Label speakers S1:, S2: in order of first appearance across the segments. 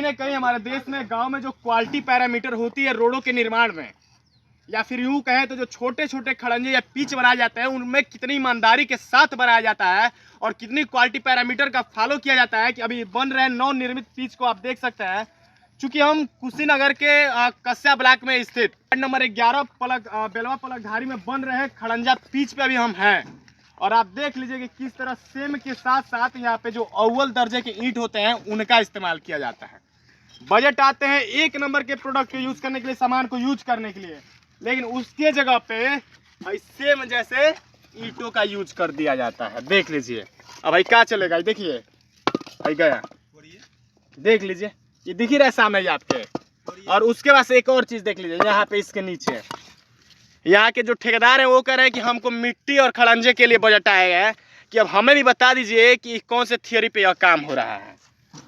S1: न कहीं हमारे देश में गांव में जो क्वालिटी पैरामीटर होती है रोडों के निर्माण में, या फिर यूँ कहें तो जो छोटे छोटे खड़ंजे या पिच बनाए जाते हैं उनमें कितनी ईमानदारी के साथ बनाया जाता है और कितनी क्वालिटी पैरामीटर का फॉलो किया जाता है कि अभी बन रहे नव निर्मित पिच को आप देख सकते हैं। चूंकि हम कुशीनगर के कस्या ब्लॉक में स्थित वार्ड नंबर 11 बेलवा पलकधारी में बन रहे खड़ंजा पिच पे अभी हम हैं, और आप देख लीजिए कि किस तरह सेम के साथ साथ यहाँ पे जो अव्वल दर्जे के ईंट होते हैं उनका इस्तेमाल किया जाता है। बजट आते हैं एक नंबर के प्रोडक्ट को यूज करने के लिए, सामान को यूज करने के लिए, लेकिन उसके जगह पे सेम जैसे ईंटों का यूज कर दिया जाता है। देख लीजिए अब भाई क्या चलेगा, देखिए भाई गया, देख लीजिए ये दिख ही रहा है सामने आपके। और उसके बाद एक और चीज देख लीजिए, यहाँ पे इसके नीचे यहाँ के जो ठेकेदार है वो कह रहे हैं कि हमको मिट्टी और खड़ंजे के लिए बजट आया है, कि अब हमें भी बता दीजिए कि कौन से थियरी पे यह काम हो रहा है।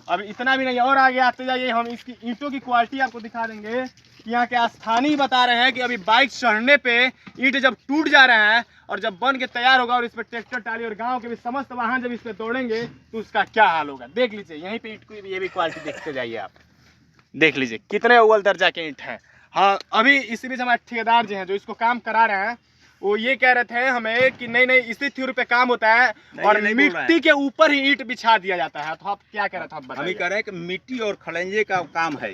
S1: अब इतना भी नहीं, और आगे आते जाइए हम इसकी ईंटों की क्वालिटी आपको दिखा देंगे। यहाँ के स्थानीय बता रहे हैं कि अभी बाइक चढ़ने पे ईंट जब टूट जा रहे हैं और जब बन के तैयार होगा और इस पर ट्रैक्टर टाली और गांव के भी समस्त वाहन जब इस पर दौड़ेंगे तो उसका क्या हाल होगा। देख लीजिए यहीं पे ईंट की ये भी क्वालिटी देखते जाइए आप, देख लीजिए कितने अव्वल दर्जा के ईंट हैं। हाँ, अभी इसी बीच हमारे ठेकेदार जी हैं जो इसको काम करा रहे हैं, वो ये कह रहे थे हमें कि नहीं इसी थ्योरी पे काम होता है और मिट्टी के ऊपर ही ईंट बिछा दिया जाता है। तो आप क्या कह रहे थे, आप बताइए।
S2: हम ही कह रहे हैं कि मिट्टी और खड़ंजे का काम है।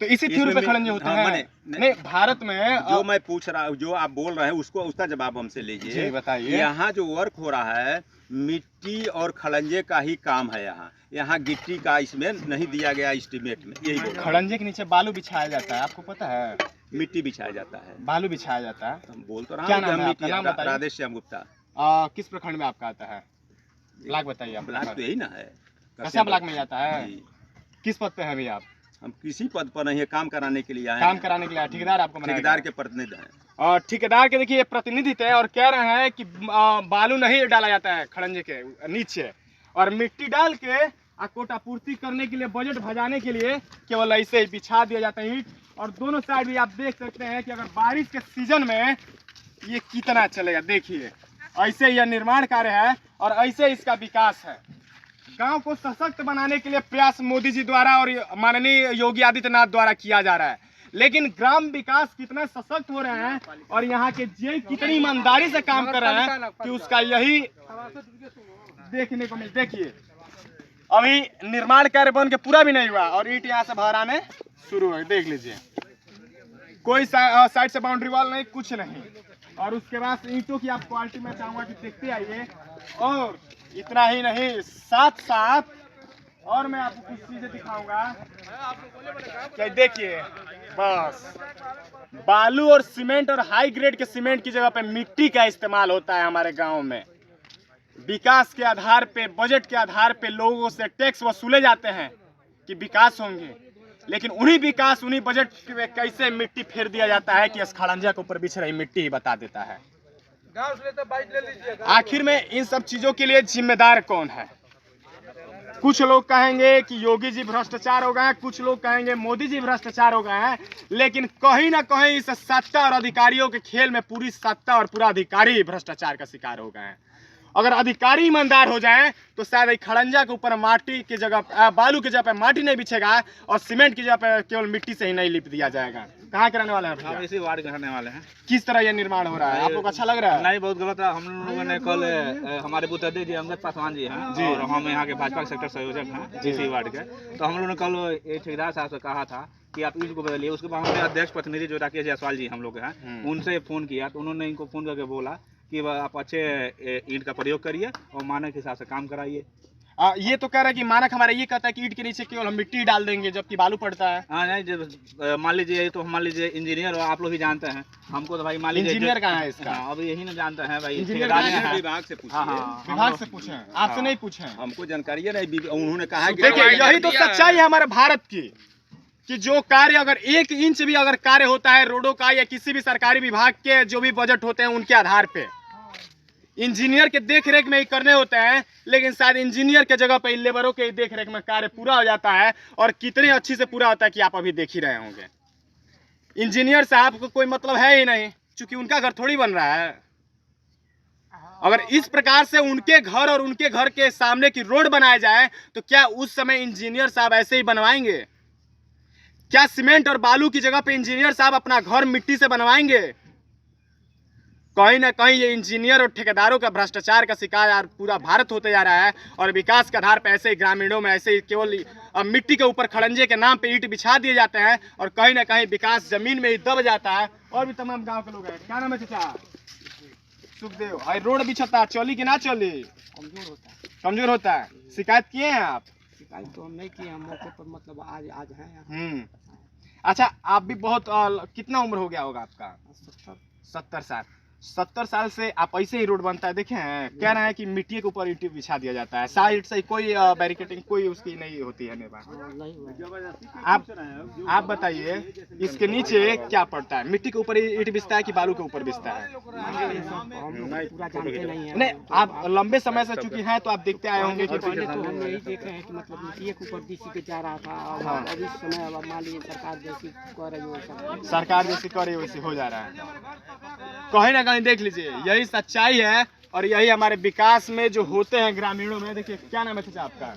S1: तो इसी थ्योरी पे खड़ंजे होते हैं। नहीं, भारत में
S2: जो मैं पूछ रहा हूँ, जो आप बोल रहे हैं उसको उसका जवाब हमसे लीजिए।
S1: बताइए।
S2: यहाँ जो वर्क हो रहा है मिट्टी और खड़ंजे का ही काम है। यहाँ गिट्टी का इसमें नहीं दिया गया एस्टीमेट में। यही
S1: खड़ंजे के नीचे बालू बिछाया जाता है, आपको पता है?
S2: मिट्टी बिछाया जाता है,
S1: बालू बिछाया जाता है।
S2: हम बोल तो रहा
S1: क्या
S2: हूँ।
S1: नाम है आपका? नाम बताइए।
S2: राधेश्याम गुप्ता।
S1: किस प्रखंड में आपका आता है? ब्लॉक बताइए आप।
S2: ब्लॉक तो यही ना है,
S1: कस्या ब्लॉक में जाता है। किस पद पे हैं अभी आप?
S2: हम किसी पद पर नहीं है, काम कराने के लिए आए।
S1: काम कराने के लिए ठेकेदार आपको?
S2: ठेकेदार के प्रतिनिधि हैं।
S1: और ठेकेदार के देखिए प्रतिनिधि थे और कह रहे हैं कि बालू नहीं डाला जाता है खड़ंजे के नीचे, और मिट्टी डाल के कोटा पूर्ति करने के लिए, बजट भजाने के लिए केवल ऐसे ही बिछा दिया जाता है ईंट। और दोनों साइड भी आप देख सकते हैं कि अगर बारिश के सीजन में ये कितना चलेगा। देखिए ऐसे यह निर्माण कार्य है और ऐसे इसका विकास है। गांव को सशक्त बनाने के लिए प्रयास मोदी जी द्वारा और माननीय योगी आदित्यनाथ द्वारा किया जा रहा है, लेकिन ग्राम विकास कितना सशक्त हो रहे हैं और यहाँ के जे कितनी ईमानदारी से काम कर रहे हैं कि उसका यही देखने को मिल। देखिए अभी निर्माण कार्य बन के पूरा भी नहीं हुआ और ईंट यहाँ से बाहर आने शुरू है। देख लीजिए कोई साइड से बाउंड्री वॉल नहीं, कुछ नहीं। और उसके बाद ईंटों की आप क्वालिटी में चाहूंगा कि देखते आइए। और इतना ही नहीं, साथ साथ और मैं आपको कुछ चीजें दिखाऊंगा। क्या देखिए, बस बालू और सीमेंट और हाई ग्रेड के सीमेंट की जगह पे मिट्टी का इस्तेमाल होता है हमारे गांव में। विकास के आधार पे, बजट के आधार पे लोगों से टैक्स वसूले जाते हैं कि विकास होंगे, लेकिन उन्हीं बजट में कैसे मिट्टी फेर दिया जाता है कि खड़ंजा के ऊपर बिछ रही मिट्टी ही बता देता है। आखिर में इन सब चीजों के लिए जिम्मेदार कौन है? कुछ लोग कहेंगे कि योगी जी भ्रष्टाचार हो गए हैं, कुछ लोग कहेंगे मोदी जी भ्रष्टाचार हो गए हैं, लेकिन कहीं ना कहीं इस सत्ता और अधिकारियों के खेल में पूरी सत्ता और पूरा अधिकारी भ्रष्टाचार का शिकार हो गए हैं। अगर अधिकारी ईमानदार हो जाएं तो शायद खड़ंजा के ऊपर माटी की जगह, बालू की जगह पे माटी नहीं बिछेगा और सीमेंट की जगह पे केवल मिट्टी से ही नहीं लिप दिया जाएगा। कहाँ के रहने वाले हैं?
S3: हम इसी वार्ड के रहने वाले हैं।
S1: किस तरह ये निर्माण हो रहा है, आप लोग अच्छा लग रहा है?
S3: नहीं, बहुत गलत है। हम लोगों ने कल हमारे बूथ अध्यक्ष जी अमजद पासवान जी हैं जी, और हम यहाँ के भाजपा सेक्टर संयोजक हैं इसी वार्ड के। तो हम लोगों ने कल ठेकेदार साहब से कहा था कि आप ईंट को बदलिए। उसके बाद हमने अध्यक्ष प्रतिनिधि जो राकेश जायसवाल जी हम लोग हैं उनसे फोन किया, तो उन्होंने इनको फोन करके बोला कि आप अच्छे ईंट का प्रयोग करिए और मानक के हिसाब से काम कराइए।
S1: ये तो कह रहा है कि मानक हमारा ये कहता है कि ईंट के नीचे केवल हम मिट्टी डाल देंगे जबकि बालू पड़ता है।
S3: हाँ नहीं, मान लीजिए, तो मान लीजिए इंजीनियर और आप लोग भी जानते हैं, हमको तो भाई मान लीजिए
S1: इंजीनियर कहाँ है इसका?
S3: अब यही ना जानते हैं भाई,
S2: विभाग से पूछिए।
S1: विभाग से पूछे, आपसे नहीं पूछे?
S2: हमको जानकारी है नहीं, उन्होंने कहा कि
S1: देखिए यही तो सच्चाई है हमारे भारत की, कि जो कार्य अगर 1 इंच भी अगर कार्य होता है रोडों का या किसी भी सरकारी विभाग के जो भी बजट होते हैं उनके आधार पे इंजीनियर के देख रेख में ही करने होते हैं, लेकिन शायद इंजीनियर के जगह पे लेबरों के देख रेख में कार्य पूरा हो जाता है। और कितने अच्छी से पूरा होता है कि आप अभी देख ही रहे होंगे। इंजीनियर साहब को कोई मतलब है ही नहीं, क्योंकि उनका घर थोड़ी बन रहा है। अगर इस प्रकार से उनके घर और उनके घर के सामने की रोड बनाया जाए तो क्या उस समय इंजीनियर साहब ऐसे ही बनवाएंगे? क्या सीमेंट और बालू की जगह पे इंजीनियर साहब अपना घर मिट्टी से बनवाएंगे? कहीं ना कहीं ये इंजीनियर और ठेकेदारों का भ्रष्टाचार का शिकार यार पूरा भारत होते जा रहा है। और विकास के आधार पर ऐसे ही ग्रामीणों में ऐसे ही केवल मिट्टी के ऊपर खड़ंजे के नाम पे ईंट बिछा दिए जाते हैं और कहीं ना कहीं विकास जमीन में ही दब जाता है। और भी तमाम गांव के लोग हैं। क्या नाम है चाचा? सुखदेव। भाई रोड बिछता चली कि ना चली? कमजोर होता है। शिकायत किए हैं आप?
S4: शिकायत तो हम नहीं किए, हम मौके पर मतलब आज हैं।
S1: अच्छा, आप भी बहुत कितना उम्र हो गया होगा आपका? 70 साल। 70 साल से आप ऐसे ही रोड बनता है देखे हैं? कह रहे हैं कि मिट्टी के ऊपर ईंट बिछा दिया जाता है, साइड से कोई बैरिकेडिंग कोई उसकी नहीं होती है। आप बताइए इसके नीचे क्या पड़ता है? मिट्टी के ऊपर ईंट बिछता है कि बालू के ऊपर बिछता है? नहीं, आप लंबे समय से चुकी हैं तो आप देखते आए होंगे कि
S4: पहले तो हम यही देखे हैं कि मतलब मिट्टी के ऊपर बीसी के जा रहा था और अब इस समय अब मान लीजिए सरकार जैसी कर रही है,
S1: सरकार जैसी करे वैसे हो जा रहा है। कहीं ना कहीं देख लीजिए यही सच्चाई है और यही हमारे विकास में जो होते हैं ग्रामीणों में। देखिए क्या नाम है चाचा आपका?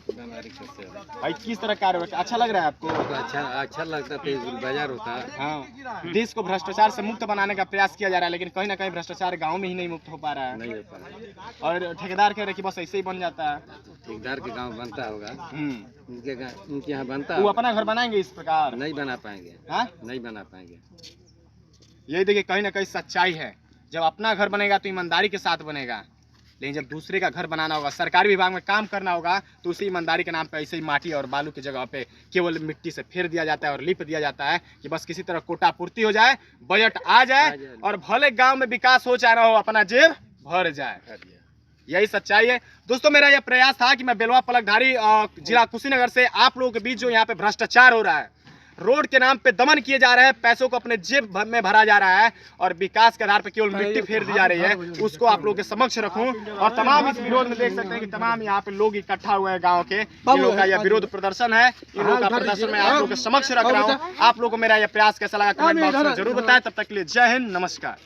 S1: भाई किस तरह कार्य अच्छा लग रहा है आपको?
S4: अच्छा लगता है, बाजार होता है।
S1: हाँ, देश को भ्रष्टाचार से मुक्त बनाने का प्रयास किया जा रहा है लेकिन कहीं ना कहीं भ्रष्टाचार गांव में ही नहीं मुक्त हो पा रहा है।
S4: नहीं हो पा रहा है।
S1: और ठेकेदार कह रहे कि बस ऐसे ही बन जाता है।
S4: ठेकेदार के गांव बनता होगा, उनके यहाँ बनता
S1: वो अपना घर बनाएंगे इस प्रकार?
S4: नहीं बना पाएंगे।
S1: हाँ,
S4: नहीं बना पाएंगे।
S1: यही देखिए कहीं ना कहीं सच्चाई है। जब अपना घर बनेगा तो ईमानदारी के साथ बनेगा, लेकिन जब दूसरे का घर बनाना होगा, सरकारी विभाग में काम करना होगा तो उसी ईमानदारी के नाम पे ऐसे ही माटी और बालू की जगह पे केवल मिट्टी से फेर दिया जाता है और लिप दिया जाता है कि बस किसी तरह कोटा पूर्ति हो जाए, बजट आ जाए और भले गांव में विकास हो चाहे ना हो, अपना जेब भर जाए। यही सच्चाई है दोस्तों। मेरा यह प्रयास था कि मैं बेलवा पलकधारी जिला कुशीनगर से आप लोगों के बीच जो यहाँ पे भ्रष्टाचार हो रहा है, रोड के नाम पे दमन किए जा रहे हैं, पैसों को अपने जेब में भरा जा रहा है और विकास के आधार पे केवल मिट्टी फेर दी जा रही है, उसको आप लोगों के समक्ष रखूं। और तमाम इस विरोध में देख सकते हैं कि तमाम यहाँ पे लोग इकट्ठा हुए हैं गांव के। इन लोगों का यह विरोध प्रदर्शन है, इन लोगों का प्रदर्शन मैं आप लोगों के समक्ष रख रहा हूँ। आप लोगों को मेरा यह प्रयास कैसा लगा कमेंट बॉक्स में जरूर बताएं। तब तक के लिए जय हिंद, नमस्कार।